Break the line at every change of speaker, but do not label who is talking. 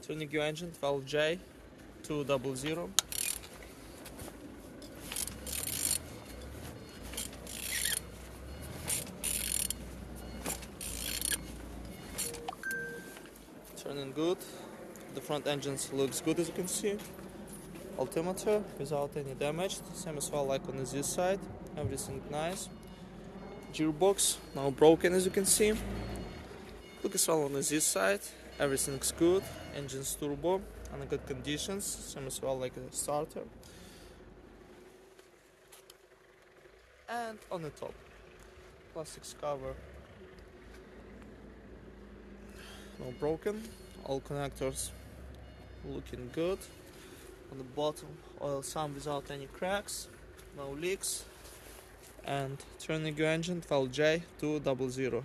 F9Q engine 12J200. Turning good. The front engine looks good, as you can see. Altimeter without any damage, same as well like on the Z side, everything nice. Gearbox now broken, as you can see. Look as well on the Z side, everything's good. Engine's turbo and in good conditions, same as well like a starter. And on the top, plastics cover, no broken. All connectors looking good. On the bottom, oil sump without any cracks, no leaks. And F9Q engine 12J200.